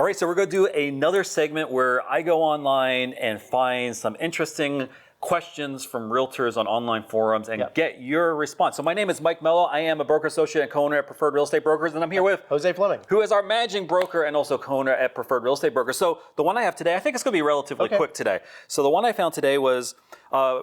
All right, so we're going to do another segment where I go online and find some interesting questions from realtors on online forums and get your response. So my name is Mike Mello. I am a broker associate and co-owner at Preferred Real Estate Brokers, and I'm here with Jose Fleming, who is our managing broker and also co-owner at Preferred Real Estate Brokers. So the one I have today, I think it's going to be relatively quick today. So the one I found today was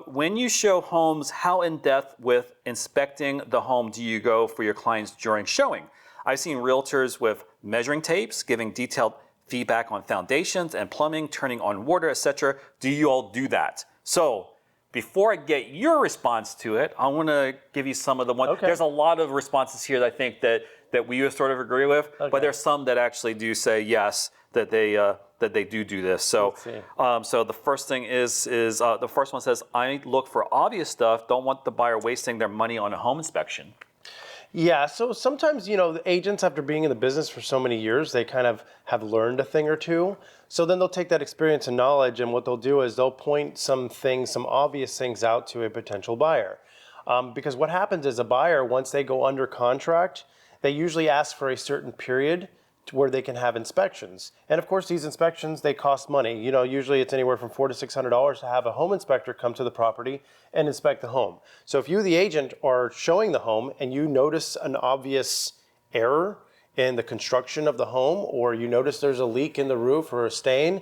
when you show homes, how in depth with inspecting the home do you go for your clients during showing? I've seen realtors with measuring tapes, giving detailed feedback on foundations and plumbing, turning on water, etc. Do you all do that? So before I get your response to it, I want to give you some of the ones. There's a lot of responses here that I think that we sort of agree with, but there's some that actually do say yes, that they do this. So, so the first thing is the first one says, I look for obvious stuff, don't want the buyer wasting their money on a home inspection. Yeah, so sometimes, the agents, after being in the business for so many years, they kind of have learned a thing or two. So then they'll take that experience and knowledge, and what they'll do is they'll point some obvious things out to a potential buyer. Because what happens is a buyer, once they go under contract, they usually ask for a certain period to where they can have inspections. And of course, these inspections, they cost money. Usually it's anywhere from $400 to $600 to have a home inspector come to the property and inspect the home. So if you, the agent, are showing the home and you notice an obvious error in the construction of the home, or you notice there's a leak in the roof or a stain,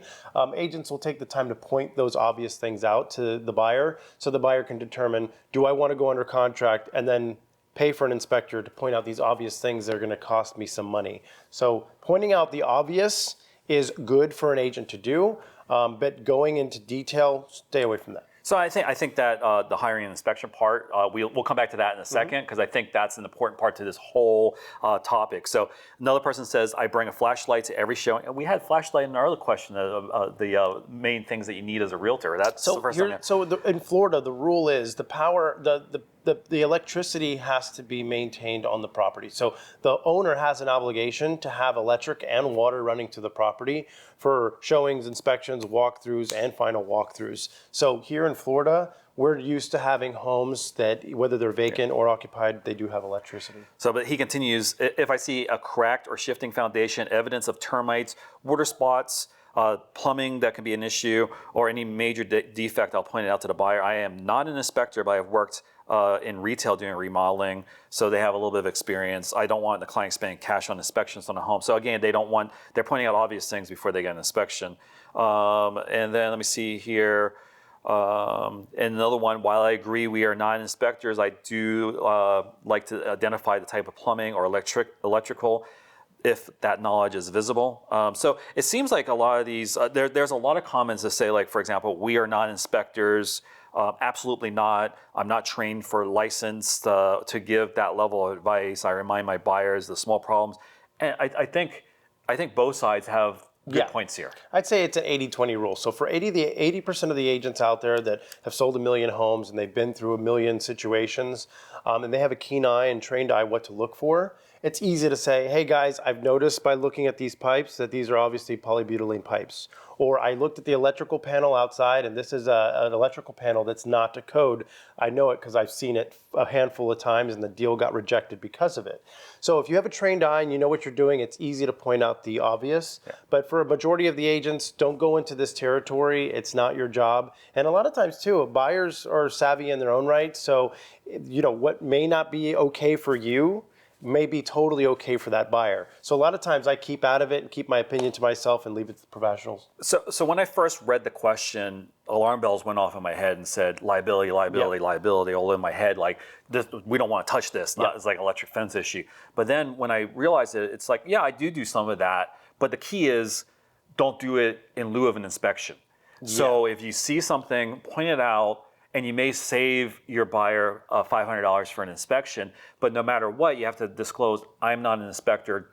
agents will take the time to point those obvious things out to the buyer so the buyer can determine, do I want to go under contract, and then pay for an inspector to point out these obvious things that are going to cost me some money. So pointing out the obvious is good for an agent to do, but going into detail, stay away from that. So I think that the hiring and inspection part, we'll come back to that in a second, because I think that's an important part to this whole topic. So another person says, I bring a flashlight to every showing. And we had flashlight in our other question of the main things that you need as a realtor. That's the first time. So in Florida, the rule is the power, the electricity has to be maintained on the property. So the owner has an obligation to have electric and water running to the property for showings, inspections, walkthroughs, and final walkthroughs. So here in Florida, we're used to having homes that, whether they're vacant or occupied, they do have electricity. So, but he continues, if I see a cracked or shifting foundation, evidence of termites, water spots, plumbing that can be an issue, or any major defect, I'll point it out to the buyer. I am not an inspector, but I've worked in retail doing remodeling, so they have a little bit of experience. I don't want the client spending cash on inspections on a home. So again, they're pointing out obvious things before they get an inspection. And then let me see here. And another one, while I agree we are not inspectors, I do like to identify the type of plumbing or electrical if that knowledge is visible. So it seems like a lot of these, there's a lot of comments that say, like, for example, we are not inspectors. Absolutely not. I'm not trained for license to give that level of advice. I remind my buyers the small problems. And I think both sides have good points here. I'd say it's an 80-20 rule. So for 80% of the agents out there that have sold 1 million homes and they've been through 1 million situations, and they have a keen eye and trained eye what to look for, it's easy to say, hey guys, I've noticed by looking at these pipes that these are obviously polybutylene pipes. Or I looked at the electrical panel outside and this is an electrical panel that's not to code. I know it because I've seen it a handful of times and the deal got rejected because of it. So if you have a trained eye and you know what you're doing, it's easy to point out the obvious. But for a majority of the agents, don't go into this territory. It's not your job. And a lot of times too, buyers are savvy in their own right. So, what may not be okay for you may be totally okay for that buyer. So a lot of times I keep out of it and keep my opinion to myself and leave it to the professionals. So when I first read the question, alarm bells went off in my head and said liability, all in my head, like, this, we don't want to touch this. It's like electric fence issue. But then when I realized it, it's like, I do some of that. But the key is don't do it in lieu of an inspection. So if you see something, point it out. And you may save your buyer $500 for an inspection, but no matter what, you have to disclose, I'm not an inspector.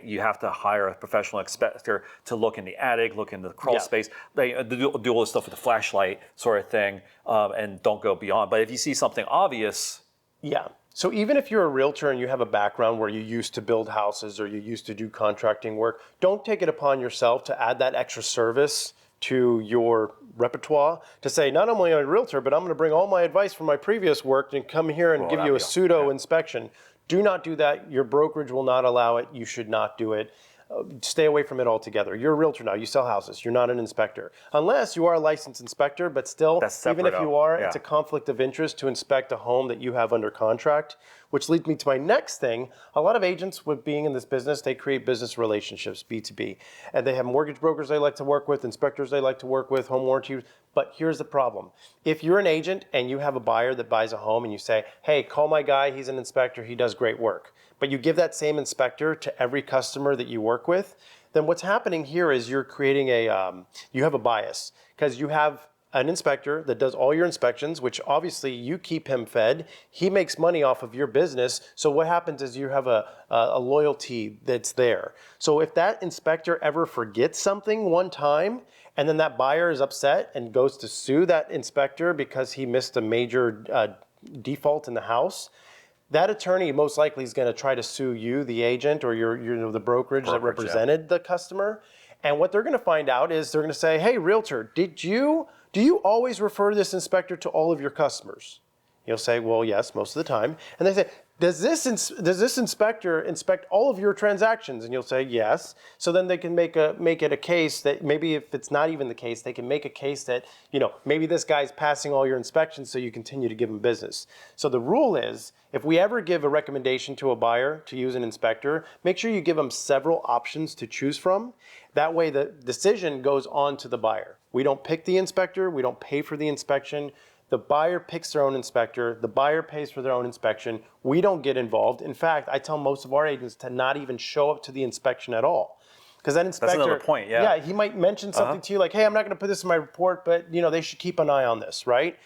You have to hire a professional inspector to look in the attic, look in the crawl space, they do all this stuff with the flashlight sort of thing, and don't go beyond. But if you see something obvious. So even if you're a realtor and you have a background where you used to build houses or you used to do contracting work, don't take it upon yourself to add that extra service to your repertoire to say, not only am I a realtor, but I'm going to bring all my advice from my previous work and come here and give you a pseudo inspection. Do not do that. Your brokerage will not allow it. You should not do it. stay away from it altogether. You're a realtor now. You sell houses. You're not an inspector. Unless you are a licensed inspector, but still, That's even if separate you out. are, Yeah. it's a conflict of interest to inspect a home that you have under contract, which leads me to my next thing. A lot of agents, with being in this business, they create business relationships, B2B. And they have mortgage brokers they like to work with, inspectors they like to work with, home warranty. But here's the problem. If you're an agent and you have a buyer that buys a home and you say, hey, call my guy, he's an inspector, he does great work. But you give that same inspector to every customer that you work with, then what's happening here is you're creating you have a bias, because you have an inspector that does all your inspections, which obviously you keep him fed. He makes money off of your business. So what happens is you have a loyalty that's there. So if that inspector ever forgets something one time, and then that buyer is upset and goes to sue that inspector because he missed a major default in the house, that attorney most likely is going to try to sue you, the agent, or the brokerage that represented the customer. And what they're going to find out is they're going to say, hey, realtor, do you always refer this inspector to all of your customers? You'll say, well, yes, most of the time. And they say, does this inspector inspect all of your transactions? And you'll say, yes. So then they can make it a case that maybe if it's not even the case, they can make a case that, maybe this guy's passing all your inspections so you continue to give him business. So the rule is, if we ever give a recommendation to a buyer to use an inspector, make sure you give them several options to choose from. That way the decision goes on to the buyer. We don't pick the inspector, we don't pay for the inspection. The buyer picks their own inspector. The buyer pays for their own inspection. We don't get involved. In fact, I tell most of our agents to not even show up to the inspection at all. Because that inspector, That's another point, yeah. Yeah, he might mention something to you like, hey, I'm not going to put this in my report, but they should keep an eye on this, right?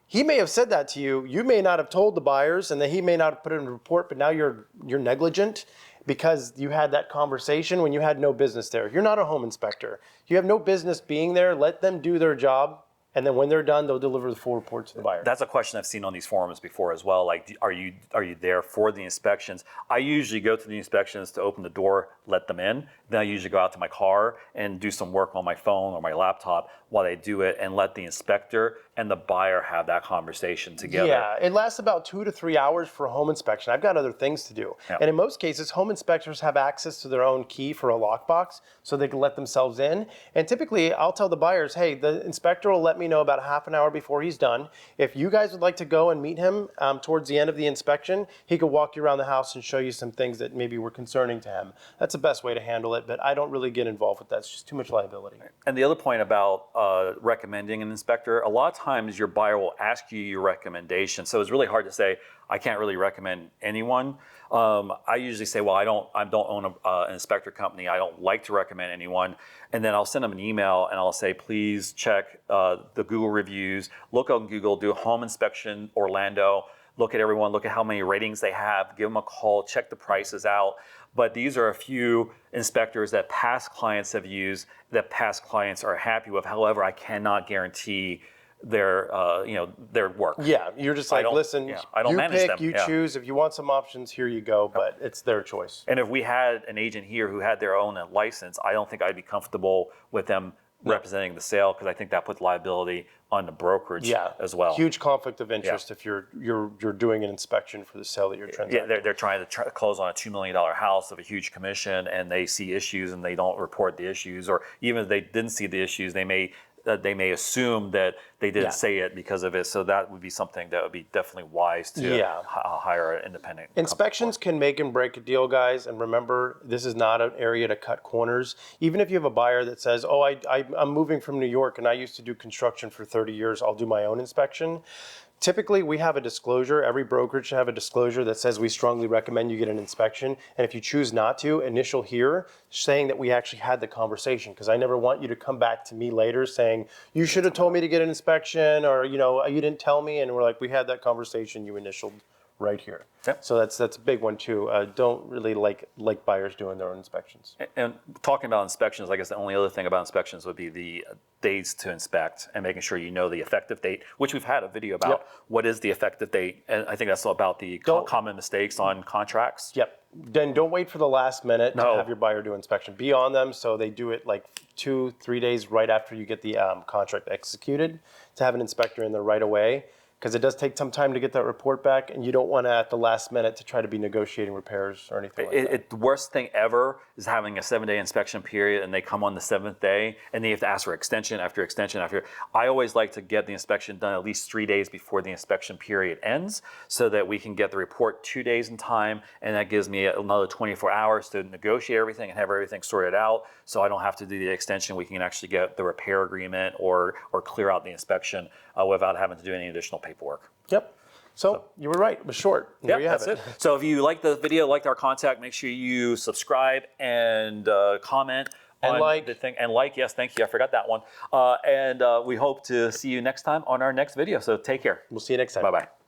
He may have said that to you. You may not have told the buyers, and then he may not have put it in the report, but now you're negligent because you had that conversation when you had no business there. You're not a home inspector. You have no business being there. Let them do their job. And then when they're done, they'll deliver the full report to the buyer. That's a question I've seen on these forums before as well. Like, are you there for the inspections? I usually go to the inspections to open the door, let them in. Then I usually go out to my car and do some work on my phone or my laptop while they do it, and let the inspector and the buyer have that conversation together. Yeah, it lasts about 2 to 3 hours for a home inspection. I've got other things to do. Yeah. And in most cases, home inspectors have access to their own key for a lockbox so they can let themselves in. And typically, I'll tell the buyers, hey, the inspector will let me know about a half an hour before he's done. If you guys would like to go and meet him towards the end of the inspection, he could walk you around the house and show you some things that maybe were concerning to him. That's the best way to handle it, but I don't really get involved with that. It's just too much liability. And the other point about recommending an inspector, a lot of times your buyer will ask you your recommendation. So it's really hard to say, I can't really recommend anyone. I usually say, well, I don't own an inspector company. I don't like to recommend anyone. And then I'll send them an email and I'll say, please check the Google reviews, look on Google, do a home inspection Orlando, look at everyone, look at how many ratings they have, give them a call, check the prices out. But these are a few inspectors that past clients have used, that past clients are happy with. However, I cannot guarantee their work. Yeah, you're just like, listen, I don't you manage pick, them. you choose. If you want some options, here you go, but it's their choice. And if we had an agent here who had their own license, I don't think I'd be comfortable with them representing the sale, because I think that puts liability on the brokerage as well. Huge conflict of interest if you're doing an inspection for the sale that you're transacting. Yeah, they're trying to close on a $2 million house of a huge commission, and they see issues and they don't report the issues, or even if they didn't see the issues, they may assume that they didn't say it because of it. So that would be something that would be definitely wise to hire an independent Inspections can make and break a deal, guys. And remember, this is not an area to cut corners. Even if you have a buyer that says, oh, I'm moving from New York and I used to do construction for 30 years, I'll do my own inspection. Typically, we have a disclosure. Every brokerage should have a disclosure that says we strongly recommend you get an inspection. And if you choose not to, initial here saying that we actually had the conversation, because I never want you to come back to me later saying, you should have told me to get an inspection, or you didn't tell me. And we're like, we had that conversation, you initialed right here. Yep. So that's a big one too. Don't really like buyers doing their own inspections. And talking about inspections, I guess the only other thing about inspections would be the days to inspect and making sure you know the effective date, which we've had a video about. What is the effective date? And I think that's all about the common mistakes on contracts. Yep. Then don't wait for the last minute to have your buyer do inspection. Be on them so they do it like 2-3 days right after you get the contract executed, to have an inspector in there right away. because it does take some time to get that report back, and you don't want to at the last minute to try to be negotiating repairs or anything like that. The worst thing ever is having a 7-day inspection period and they come on the 7th day and then you have to ask for extension after extension after. I always like to get the inspection done at least 3 days before the inspection period ends so that we can get the report 2 days in time, and that gives me another 24 hours to negotiate everything and have everything sorted out, so I don't have to do the extension. We can actually get the repair agreement or clear out the inspection without having to do any additional paperwork. Yep. So you were right. It was short. And there you have That's it. So if you liked the video, liked our contact, make sure you subscribe and comment And on like. the thing. And like, yes, thank you. I forgot that one. And we hope to see you next time on our next video. So take care. We'll see you next time. Bye-bye.